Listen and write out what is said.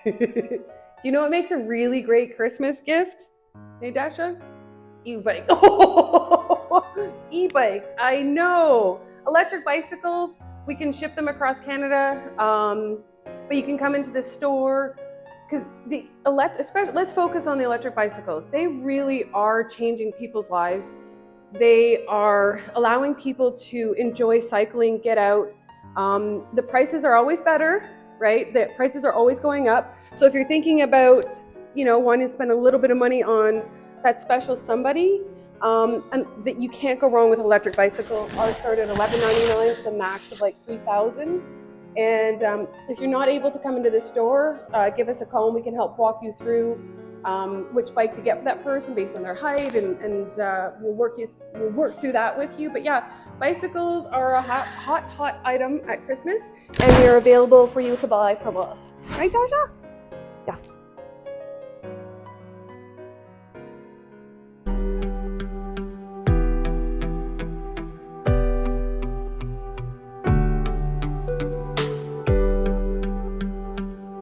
Do you know what makes a really great Christmas gift? Hey, Dasha? E-bikes. E-bikes, I know. Electric bicycles, we can ship them across Canada, but you can come into the store because especially, let's focus on the electric bicycles. They really are changing people's lives. They are allowing people to enjoy cycling, get out. The prices are always better, right? The prices are always going up. So if you're thinking about, wanting to spend a little bit of money on that special somebody, and that you can't go wrong with an electric bicycle. Ours start at $11.99 to the max of like $3,000. And if you're not able to come into the store, give us a call and we can help walk you through which bike to get for that person based on their height, and we'll work through that with you. But yeah, bicycles are a hot item at Christmas, and they're available for you to buy from us. Right, Dasha? Yeah.